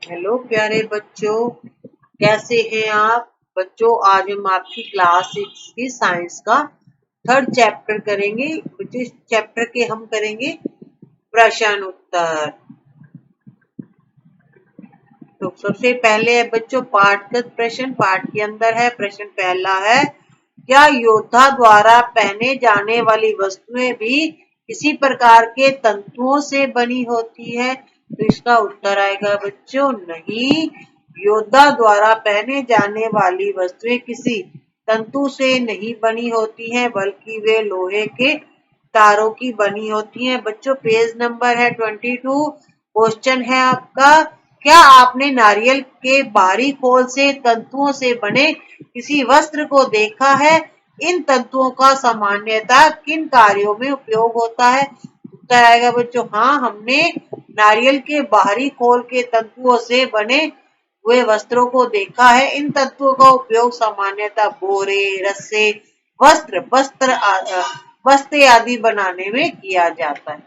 Hello प्यारे बच्चों, कैसे हैं आप बच्चों। आज हम आपकी क्लास 6 की साइंस का थर्ड चैप्टर करेंगे। इस चैप्टर के हम करेंगे प्रश्न उत्तर। तो सबसे पहले है बच्चों पाठगत प्रश्न। पाठ के अंदर है प्रश्न पहला है, क्या योद्धा द्वारा पहने जाने वाली वस्तुएं भी किसी प्रकार के तंतुओं से बनी होती है? तो इसका उत्तर आएगा बच्चों नहीं। योद्धा द्वारा पहने जाने वाली वस्तुएं किसी तंतु से नहीं बनी होती हैं, बल्कि वे लोहे के तारों की बनी होती हैं। बच्चों पेज नंबर है 22। क्वेश्चन है आपका, क्या आपने नारियल के बाहरी खोल से तंतुओं से बने किसी वस्त्र को देखा है? इन तंतुओं का सामान्यतः किन कार्यों में उपयोग होता है? उत्तर आएगा बच्चों हाँ, हमने नारियल के बाहरी खोल के तंतुओं से बने हुए वस्त्रों को देखा है। इन तंतुओं का उपयोग सामान्यतः बोरे, रस्से, बस्ते आदि बनाने में किया जाता है।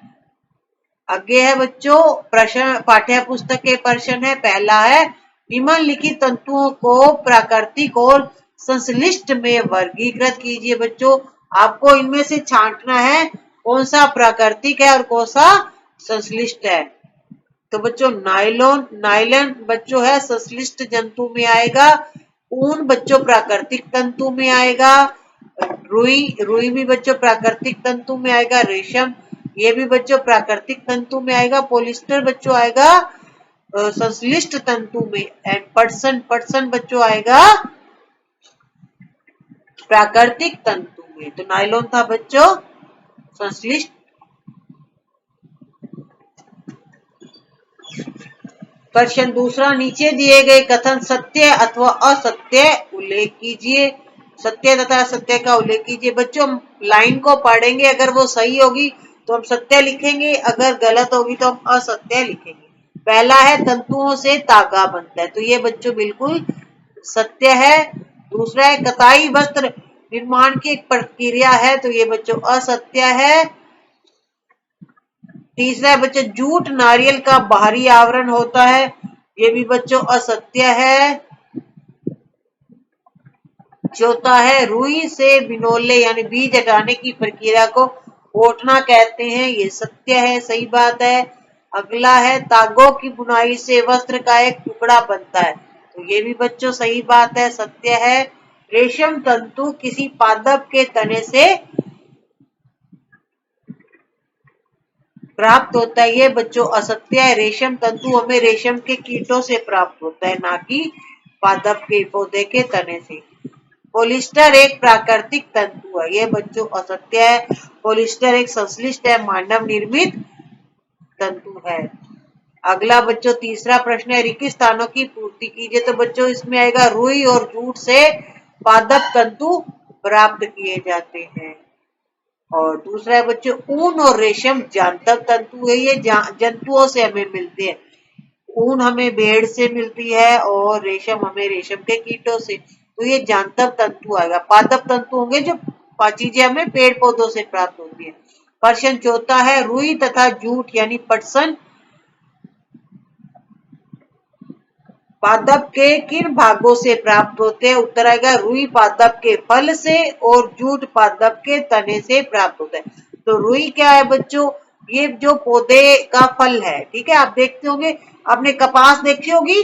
आगे है बच्चों प्रश्न, पाठ्य पुस्तक के प्रश्न है। पहला है, निम्नलिखित तंतुओं को प्राकृतिक और संश्लिष्ट में वर्गीकृत कीजिए। बच्चों आपको इनमें से छांटना है कौन सा प्राकृतिक है और कौन सा संश्लिष्ट है। तो बच्चों नायलॉन बच्चों है संश्लिष्ट जंतु में आएगा। ऊन बच्चों प्राकृतिक तंतु में आएगा। रुई भी बच्चों प्राकृतिक तंतु में आएगा। रेशम ये भी बच्चों प्राकृतिक तंतु में आएगा। पॉलिस्टर बच्चों आएगा संश्लिष्ट तंतु में। एंड पटसन बच्चों आएगा प्राकृतिक तंतु में। तो नायलॉन था बच्चों संश्लिष्ट। प्रश्न दूसरा, नीचे दिए गए कथन सत्य अथवा असत्य उल्लेख कीजिए। सत्य तथा असत्य का उल्लेख कीजिए। बच्चों लाइन को पढ़ेंगे, अगर वो सही होगी तो हम सत्य लिखेंगे, अगर गलत होगी तो हम असत्य लिखेंगे। पहला है तंतुओं से तागा बनता है, तो ये बच्चों बिल्कुल सत्य है। दूसरा है कताई वस्त्र निर्माण की एक प्रक्रिया है, तो ये बच्चों असत्य है। तीसरा है बच्चों जूट नारियल का बाहरी आवरण होता है, ये भी बच्चों असत्य है। चौथा है रुई से बिनोले यानी बीज हटाने की प्रक्रिया को ओटना कहते हैं, ये सत्य है, सही बात है। अगला है तागों की बुनाई से वस्त्र का एक टुकड़ा बनता है, तो ये भी बच्चों सही बात है, सत्य है। रेशम तंतु किसी पादप के तने से प्राप्त होता है, ये बच्चों असत्य है। रेशम तंतु हमें रेशम के कीटों से प्राप्त होता है, ना कि पादप के पौधे के तने से। पॉलिस्टर एक प्राकृतिक तंतु है, ये बच्चों असत्य है। पॉलिस्टर एक संश्लिष्ट है, मानव निर्मित तंतु है। अगला बच्चों तीसरा प्रश्न है, रिक्त स्थानों की पूर्ति कीजिए। तो बच्चों इसमें आएगा रुई और जूट से पादप तंतु प्राप्त किए जाते हैं। और दूसरा है बच्चों ऊन और रेशम जांतव तंतु है, ये जंतुओं से हमें मिलते हैं। ऊन हमें भेड़ से मिलती है और रेशम हमें रेशम के कीटों से, तो ये जांतव तंतु आएगा। पादप तंतु होंगे जो चीजें हमें पेड़ पौधों से प्राप्त होती है। प्रश्न चौथा है, रुई तथा जूट यानी पटसन पादप के किन भागों से प्राप्त होते हैं? उत्तर आएगा रुई पादप के फल से और जूट पादप के तने से प्राप्त होता है। तो रुई क्या है बच्चों, ये जो पौधे का फल है, ठीक है। आप देखते होंगे, आपने कपास देखी होगी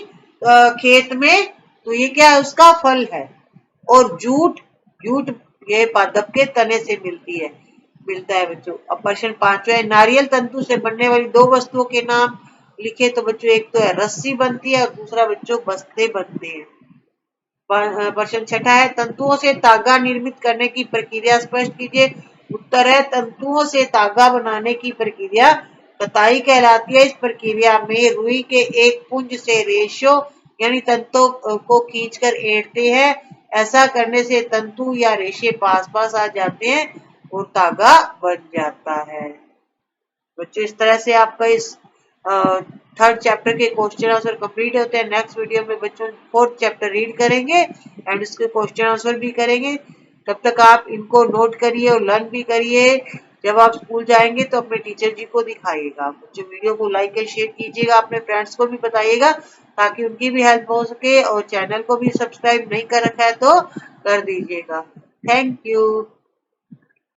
खेत में, तो ये क्या है, उसका फल है। और जूट ये पादप के तने से मिलता है बच्चों। अब प्रश्न पांचवा है, नारियल तंतु से बनने वाली दो वस्तुओं के नाम लिखे। तो बच्चों एक तो है रस्सी बनती है और दूसरा बच्चों बस्ते बनते हैं। प्रश्न छठा है, तंतुओं से तागा निर्मित करने की प्रक्रिया स्पष्ट कीजिए। उत्तर है तंतुओं से तागा बनाने की प्रक्रिया कताई कहलाती है। इस प्रक्रिया में रुई के एक पुंज से रेशो यानी तंतु को खींचकर एड़ते हैं। ऐसा करने से तंतु या रेशे पास पास आ जाते हैं और तागा बन जाता है। बच्चों इस तरह से आपका इस थर्ड चैप्टर के क्वेश्चन आंसर कंप्लीट होते हैं। नेक्स्ट वीडियो में बच्चों फोर्थ चैप्टर रीड करेंगे एंड इसके क्वेश्चन आंसर भी करेंगे। तब तक आप इनको नोट करिए और लर्न भी करिए। जब आप स्कूल जाएंगे तो अपने टीचर जी को दिखाइएगा। जो वीडियो को लाइक एंड शेयर कीजिएगा, अपने फ्रेंड्स को भी बताइएगा ताकि उनकी भी हेल्प हो सके, और चैनल को भी सब्सक्राइब नहीं कर रखा है तो कर दीजिएगा। Thank you.